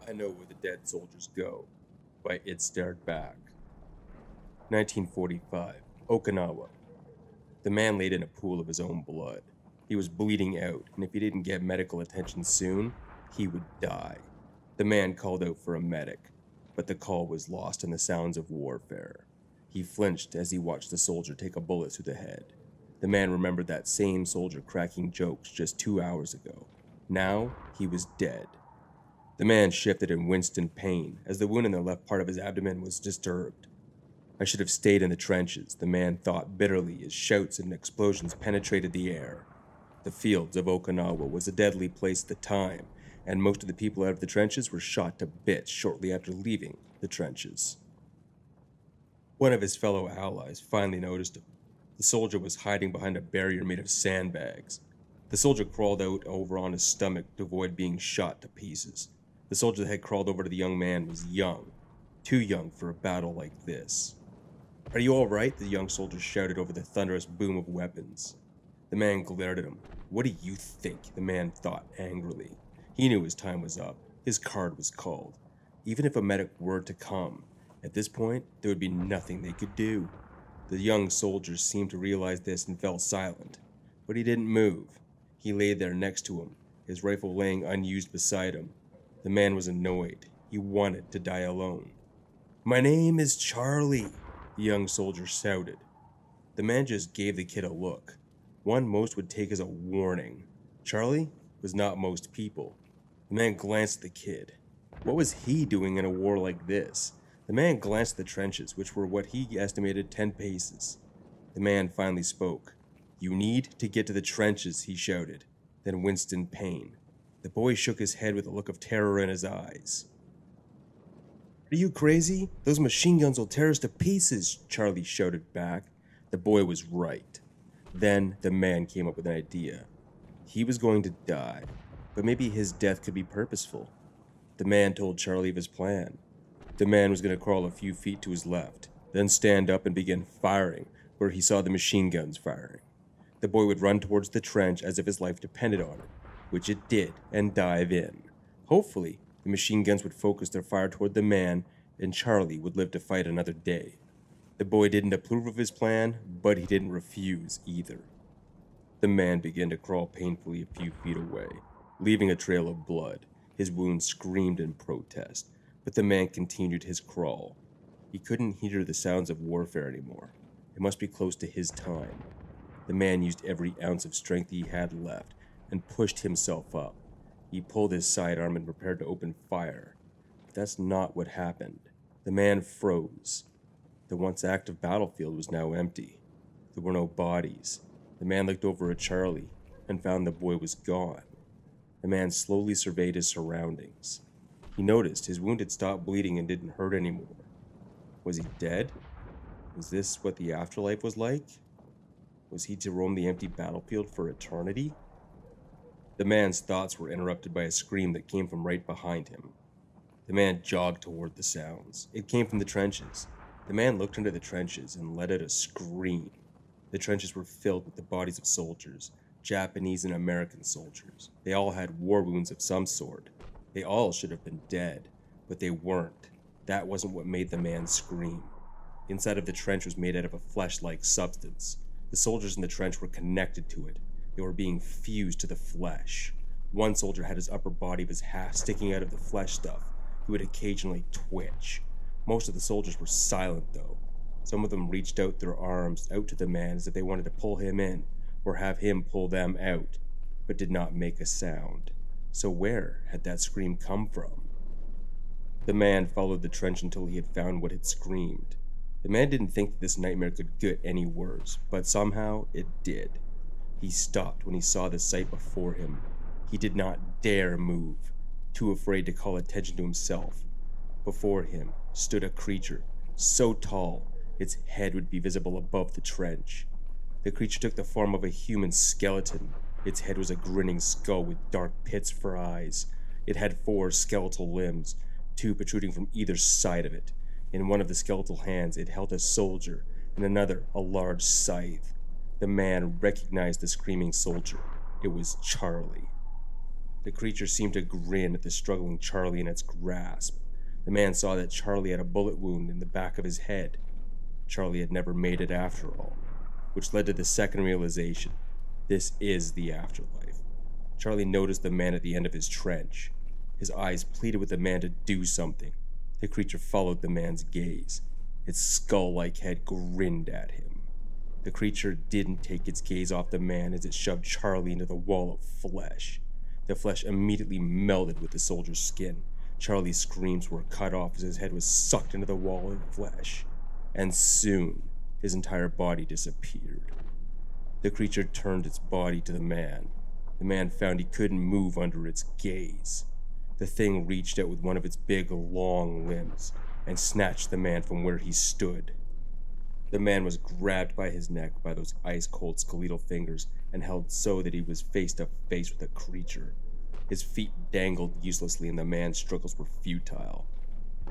I Know Where the Dead Soldiers Go by It Stared Back. 1945, Okinawa. The man laid in a pool of his own blood. He was bleeding out, and if he didn't get medical attention soon, he would die. The man called out for a medic, but the call was lost in the sounds of warfare. He flinched as he watched the soldier take a bullet through the head. The man remembered that same soldier cracking jokes just 2 hours ago. Now, he was dead. The man shifted and winced in pain as the wound in the left part of his abdomen was disturbed. I should have stayed in the trenches, the man thought bitterly as shouts and explosions penetrated the air. The fields of Okinawa was a deadly place at the time, and most of the people out of the trenches were shot to bits shortly after leaving the trenches. One of his fellow allies finally noticed him. The soldier was hiding behind a barrier made of sandbags. The soldier crawled out over on his stomach to avoid being shot to pieces. The soldier that had crawled over to the young man was young, too young for a battle like this. "Are you all right?" the young soldier shouted over the thunderous boom of weapons. The man glared at him. "What do you think?" the man thought angrily. He knew his time was up. His card was called. Even if a medic were to come, at this point, there would be nothing they could do. The young soldier seemed to realize this and fell silent. But he didn't move. He lay there next to him, his rifle laying unused beside him. The man was annoyed. He wanted to die alone. "My name is Charlie," the young soldier shouted. The man just gave the kid a look, one most would take as a warning. Charlie was not most people. The man glanced at the kid. What was he doing in a war like this? The man glanced at the trenches, which were what he estimated 10 paces. The man finally spoke. "You need to get to the trenches," he shouted, then winced in pain. The boy shook his head with a look of terror in his eyes. "Are you crazy? Those machine guns will tear us to pieces," Charlie shouted back. The boy was right. Then the man came up with an idea. He was going to die, but maybe his death could be purposeful. The man told Charlie of his plan. The man was going to crawl a few feet to his left, then stand up and begin firing where he saw the machine guns firing. The boy would run towards the trench as if his life depended on it, which it did, and dive in. Hopefully, the machine guns would focus their fire toward the man, and Charlie would live to fight another day. The boy didn't approve of his plan, but he didn't refuse either. The man began to crawl painfully a few feet away, leaving a trail of blood. His wounds screamed in protest, but the man continued his crawl. He couldn't hear the sounds of warfare anymore. It must be close to his time. The man used every ounce of strength he had left and pushed himself up. He pulled his sidearm and prepared to open fire. But that's not what happened. The man froze. The once active battlefield was now empty. There were no bodies. The man looked over at Charlie and found the boy was gone. The man slowly surveyed his surroundings. He noticed his wound had stopped bleeding and didn't hurt anymore. Was he dead? Was this what the afterlife was like? Was he to roam the empty battlefield for eternity? The man's thoughts were interrupted by a scream that came from right behind him. The man jogged toward the sounds. It came from the trenches. The man looked into the trenches and let out a scream. The trenches were filled with the bodies of soldiers, Japanese and American soldiers. They all had war wounds of some sort. They all should have been dead, but they weren't. That wasn't what made the man scream. The inside of the trench was made out of a flesh-like substance. The soldiers in the trench were connected to it. They were being fused to the flesh. One soldier had his upper body of his half sticking out of the flesh stuff. He would occasionally twitch. Most of the soldiers were silent, though. Some of them reached out their arms out to the man as if they wanted to pull him in, or have him pull them out, but did not make a sound. So where had that scream come from? The man followed the trench until he had found what had screamed. The man didn't think that this nightmare could get any worse, but somehow it did. He stopped when he saw the sight before him. He did not dare move, too afraid to call attention to himself. Before him stood a creature, so tall its head would be visible above the trench. The creature took the form of a human skeleton. Its head was a grinning skull with dark pits for eyes. It had 4 skeletal limbs, 2 protruding from either side of it. In one of the skeletal hands, it held a soldier, and another a large scythe. The man recognized the screaming soldier. It was Charlie. The creature seemed to grin at the struggling Charlie in its grasp. The man saw that Charlie had a bullet wound in the back of his head. Charlie had never made it after all, which led to the second realization. This is the afterlife. Charlie noticed the man at the end of his trench. His eyes pleaded with the man to do something. The creature followed the man's gaze. Its skull-like head grinned at him. The creature didn't take its gaze off the man as it shoved Charlie into the wall of flesh. The flesh immediately melted with the soldier's skin. Charlie's screams were cut off as his head was sucked into the wall of flesh. And soon, his entire body disappeared. The creature turned its body to the man. The man found he couldn't move under its gaze. The thing reached out with one of its big, long limbs and snatched the man from where he stood. The man was grabbed by his neck by those ice-cold skeletal fingers and held so that he was face to face with the creature. His feet dangled uselessly and the man's struggles were futile.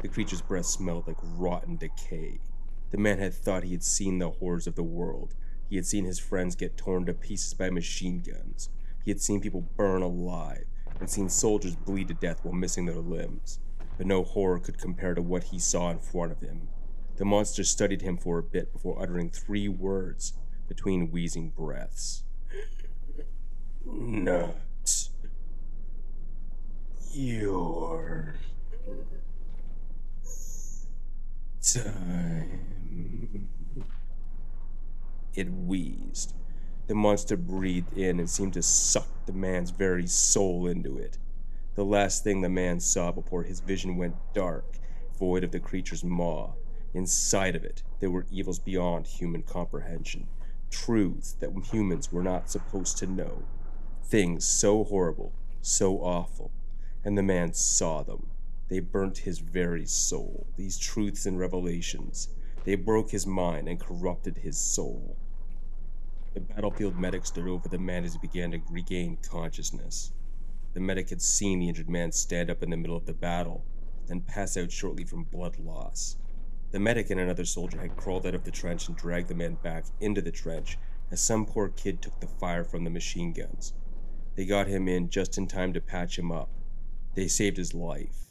The creature's breath smelled like rotten decay. The man had thought he had seen the horrors of the world. He had seen his friends get torn to pieces by machine guns. He had seen people burn alive and seen soldiers bleed to death while missing their limbs. But no horror could compare to what he saw in front of him. The monster studied him for a bit before uttering 3 words between wheezing breaths. Not your time. It wheezed. The monster breathed in and seemed to suck the man's very soul into it. The last thing the man saw before his vision went dark, void of the creature's maw. Inside of it, there were evils beyond human comprehension, truths that humans were not supposed to know, things so horrible, so awful, and the man saw them. They burnt his very soul, these truths and revelations. They broke his mind and corrupted his soul. The battlefield medic stood over the man as he began to regain consciousness. The medic had seen the injured man stand up in the middle of the battle, then pass out shortly from blood loss. The medic and another soldier had crawled out of the trench and dragged the man back into the trench as some poor kid took the fire from the machine guns. They got him in just in time to patch him up. They saved his life.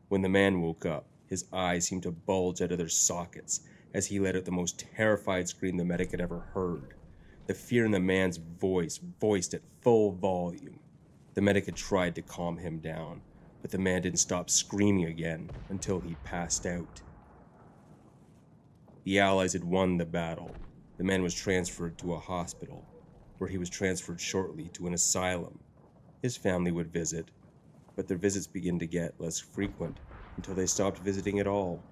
When the man woke up, his eyes seemed to bulge out of their sockets as he let out the most terrified scream the medic had ever heard. The fear in the man's voice voiced at full volume. The medic had tried to calm him down, but the man didn't stop screaming again until he passed out. The Allies had won the battle. The man was transferred to a hospital, where he was transferred shortly to an asylum. His family would visit, but their visits began to get less frequent until they stopped visiting at all.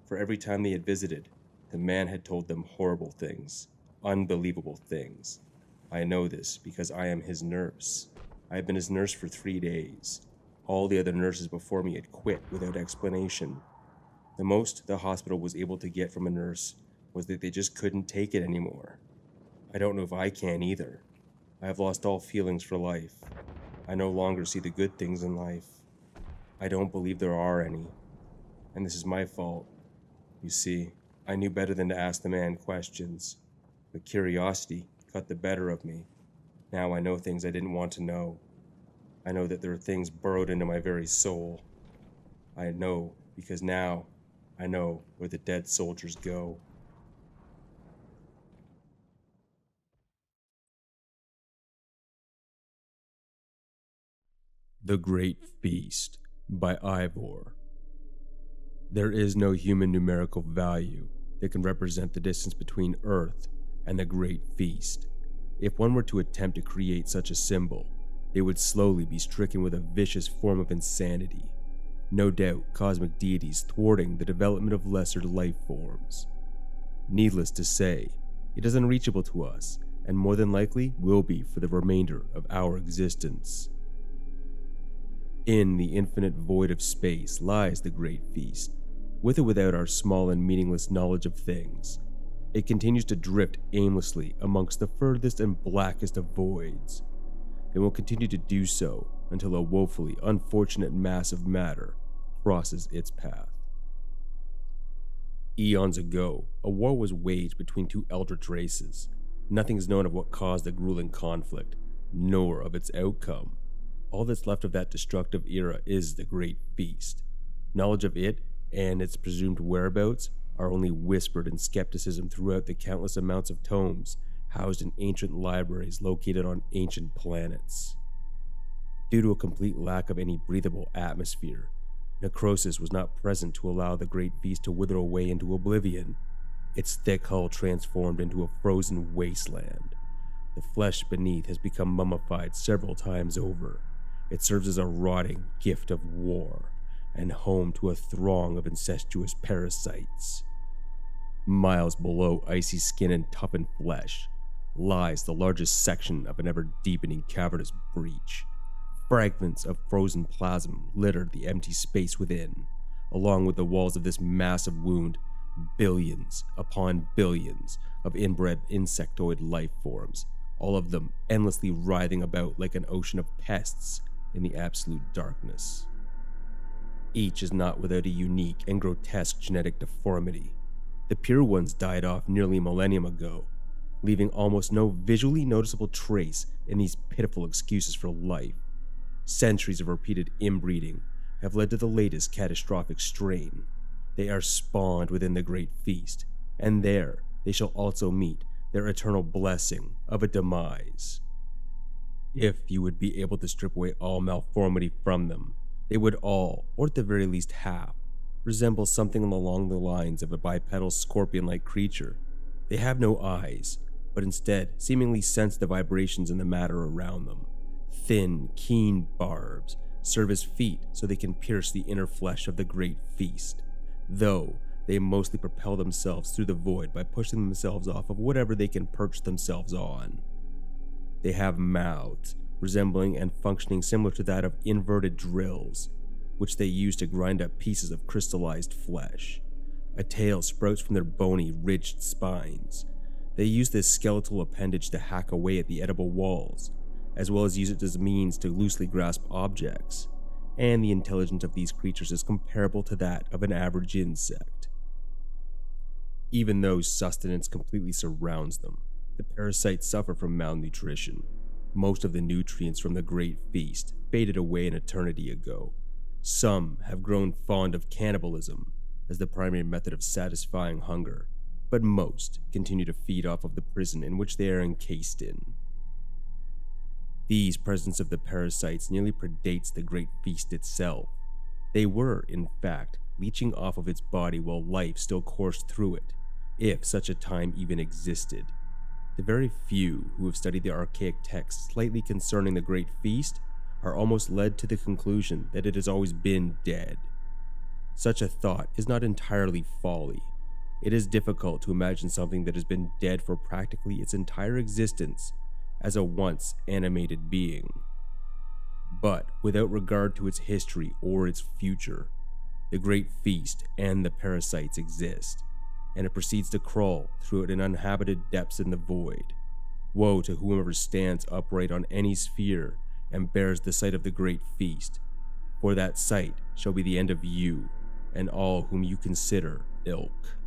For every time they had visited, the man had told them horrible things, unbelievable things. I know this because I am his nurse. I have been his nurse for 3 days. All the other nurses before me had quit without explanation. The most the hospital was able to get from a nurse was that they just couldn't take it anymore. I don't know if I can either. I have lost all feelings for life. I no longer see the good things in life. I don't believe there are any. And this is my fault. You see, I knew better than to ask the man questions. But curiosity got the better of me. Now I know things I didn't want to know. I know that there are things burrowed into my very soul. I know because now I know where the dead soldiers go. The Great Feast by Ivor. There is no human numerical value that can represent the distance between Earth and the Great Feast. If one were to attempt to create such a symbol, they would slowly be stricken with a vicious form of insanity. No doubt cosmic deities thwarting the development of lesser life forms. Needless to say, it is unreachable to us, and more than likely will be for the remainder of our existence. In the infinite void of space lies the Great Feast, with or without our small and meaningless knowledge of things. It continues to drift aimlessly amongst the furthest and blackest of voids. It will continue to do so until a woefully unfortunate mass of matter crosses its path. Eons ago, a war was waged between two eldritch races. Nothing is known of what caused the grueling conflict, nor of its outcome. All that's left of that destructive era is the Great Feast. Knowledge of it and its presumed whereabouts are only whispered in skepticism throughout the countless amounts of tomes housed in ancient libraries located on ancient planets. Due to a complete lack of any breathable atmosphere, necrosis was not present to allow the Great Feast to wither away into oblivion. Its thick hull transformed into a frozen wasteland. The flesh beneath has become mummified several times over. It serves as a rotting gift of war, and home to a throng of incestuous parasites. Miles below icy skin and toughened flesh lies the largest section of an ever-deepening cavernous breach. Fragments of frozen plasm littered the empty space within. Along with the walls of this massive wound, billions upon billions of inbred insectoid life forms, all of them endlessly writhing about like an ocean of pests in the absolute darkness. Each is not without a unique and grotesque genetic deformity. The pure ones died off nearly a millennium ago, leaving almost no visually noticeable trace in these pitiful excuses for life. Centuries of repeated inbreeding have led to the latest catastrophic strain. They are spawned within the Great Feast, and there they shall also meet their eternal blessing of a demise. If you would be able to strip away all malformity from them, they would all, or at the very least half, resemble something along the lines of a bipedal scorpion-like creature. They have no eyes, but instead seemingly sense the vibrations in the matter around them. Thin, keen barbs serve as feet so they can pierce the inner flesh of the Great Feast, though they mostly propel themselves through the void by pushing themselves off of whatever they can perch themselves on. They have mouths, resembling and functioning similar to that of inverted drills, which they use to grind up pieces of crystallized flesh. A tail sprouts from their bony, ridged spines. They use this skeletal appendage to hack away at the edible walls, as well as use it as a means to loosely grasp objects, and the intelligence of these creatures is comparable to that of an average insect. Even though sustenance completely surrounds them, the parasites suffer from malnutrition. Most of the nutrients from the Great Feast faded away an eternity ago. Some have grown fond of cannibalism as the primary method of satisfying hunger, but most continue to feed off of the prison in which they are encased in. These presence of the parasites nearly predates the Great Feast itself. They were, in fact, leeching off of its body while life still coursed through it, if such a time even existed. The very few who have studied the archaic texts slightly concerning the Great Feast are almost led to the conclusion that it has always been dead. Such a thought is not entirely folly. It is difficult to imagine something that has been dead for practically its entire existence as a once animated being. But without regard to its history or its future, the Great Feast and the parasites exist, and it proceeds to crawl through it in uninhabited depths in the void. Woe to whomever stands upright on any sphere and bears the sight of the Great Feast, for that sight shall be the end of you and all whom you consider ilk.